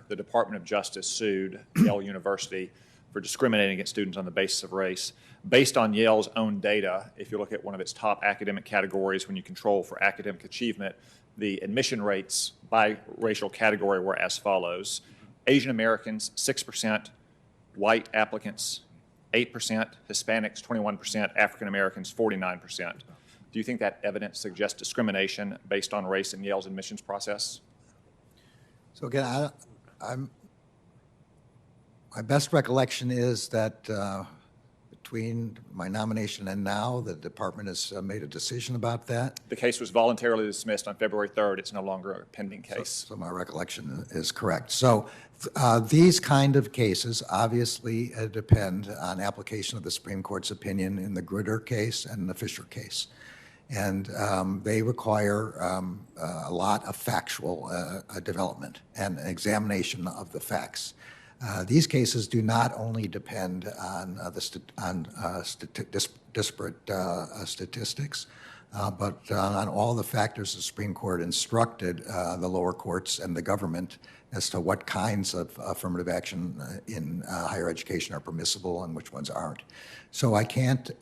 the Department of Justice sued Yale University for discriminating against students on the basis of race. Based on Yale's own data, if you look at one of its top academic categories when you control for academic achievement, the admission rates by racial category were as follows. Asian Americans, 6%, white applicants, 8%, Hispanics, 21%, African Americans, 49%. Do you think that evidence suggests discrimination based on race in Yale's admissions process? So again, my best recollection is that between my nomination and now, the department has made a decision about that. The case was voluntarily dismissed on February 3rd. It's no longer a pending case. So my recollection is correct. So these kind of cases obviously depend on application of the Supreme Court's opinion in the Gritter case and the Fisher case. And they require a lot of factual development and examination of the facts. These cases do not only depend on disparate statistics, but on all the factors the Supreme Court instructed the lower courts and the government as to what kinds of affirmative action in higher education are permissible and which ones aren't. So I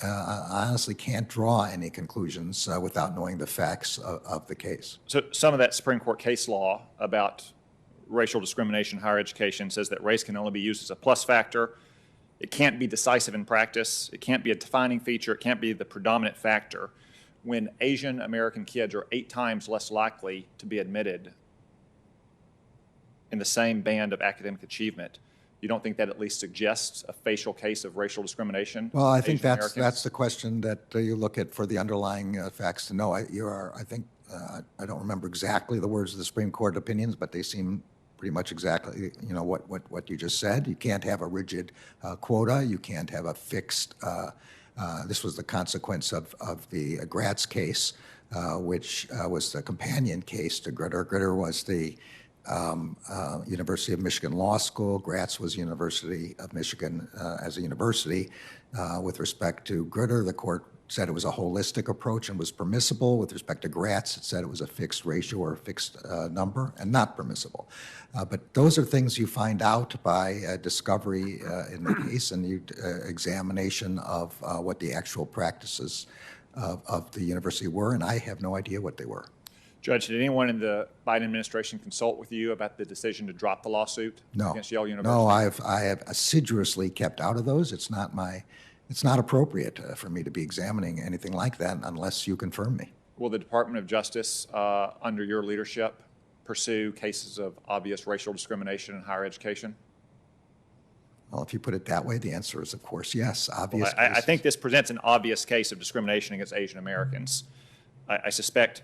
honestly can't draw any conclusions without knowing the facts of the case. So some of that Supreme Court case law about racial discrimination in higher education says that race can only be used as a plus factor. It can't be decisive in practice. It can't be a defining feature. It can't be the predominant factor. When Asian American kids are 8 times less likely to be admitted in the same band of academic achievement, you don't think that at least suggests a facial case of racial discrimination? Well, I think that's the question that you look at for the underlying facts to know. I don't remember exactly the words of the Supreme Court opinions, but they seem pretty much exactly, what you just said. You can't have a rigid quota. You can't have a fixed. This was the consequence of the Gratz case, which was the companion case to Gritter. Gritter was the University of Michigan Law School. Gratz was University of Michigan as a university. With respect to Gritter, the court said it was a holistic approach and was permissible. With respect to Gratz, it said it was a fixed ratio or a fixed number and not permissible. But those are things you find out by discovery in the case and examination of what the actual practices of the university were, and I have no idea what they were. Judge, did anyone in the Biden administration consult with you about the decision to drop the lawsuit against Yale University? No, I have assiduously kept out of those. It's not appropriate for me to be examining anything like that unless you confirm me. Will the Department of Justice, under your leadership, pursue cases of obvious racial discrimination in higher education? Well, if you put it that way, the answer is, of course, yes. Obvious. Well, I think this presents an obvious case of discrimination against Asian Americans. I suspect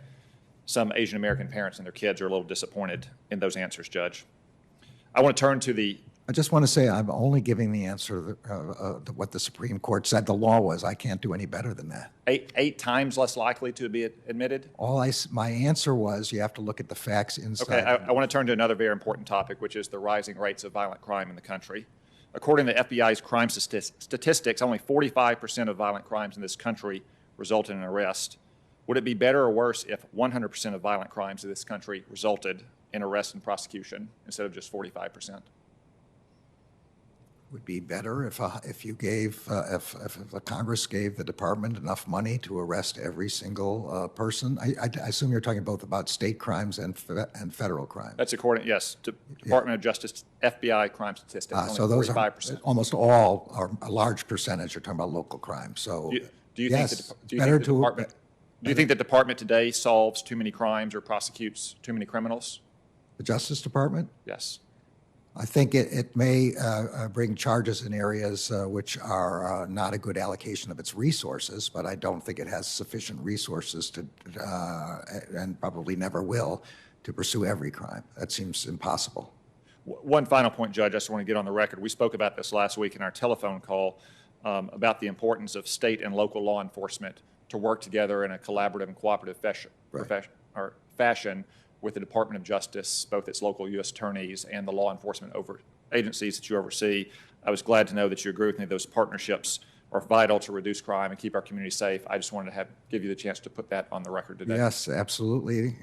some Asian American parents and their kids are a little disappointed in those answers, Judge. I want to turn to the... I just want to say I'm only giving the answer to what the Supreme Court said the law was. I can't do any better than that. Eight times less likely to be admitted? My answer was you have to look at the facts inside. Okay, I want to turn to another very important topic, which is the rising rates of violent crime in the country. According to the FBI's crime statistics, only 45% of violent crimes in this country result in an arrest. Would it be better or worse if 100% of violent crimes in this country resulted in arrest and prosecution instead of just 45%? Would be better if the Congress gave the department enough money to arrest every single person. I assume you're talking both about state crimes and federal crimes. That's according, yes, to Department of Justice FBI crime statistics. So those 45%. Are almost all, or a large percentage, are talking about local crimes. So do you think the department today solves too many crimes or prosecutes too many criminals? The Justice Department? Yes. I think it may bring charges in areas which are not a good allocation of its resources, but I don't think it has sufficient resources to, and probably never will, to pursue every crime. That seems impossible. One final point, Judge, I just want to get on the record. We spoke about this last week in our telephone call about the importance of state and local law enforcement to work together in a collaborative and cooperative fashion with the Department of Justice, both its local U.S. attorneys and the law enforcement agencies that you oversee. I was glad to know that you agree with me those partnerships are vital to reduce crime and keep our community safe. I just wanted to give you the chance to put that on the record today. Yes, absolutely.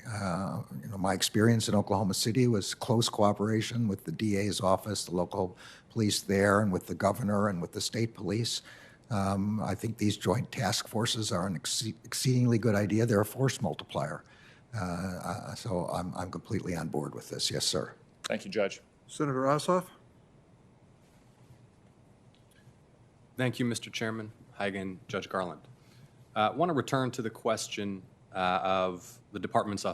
My experience in Oklahoma City was close cooperation with the DA's office, the local police there, and with the governor and with the state police. I think these joint task forces are an exceedingly good idea. They're a force multiplier. So I'm completely on board with this. Yes, sir. Thank you, Judge. Senator Ossoff? Thank you, Mr. Chairman. Hi again, Judge Garland. I want to return to the question of the department's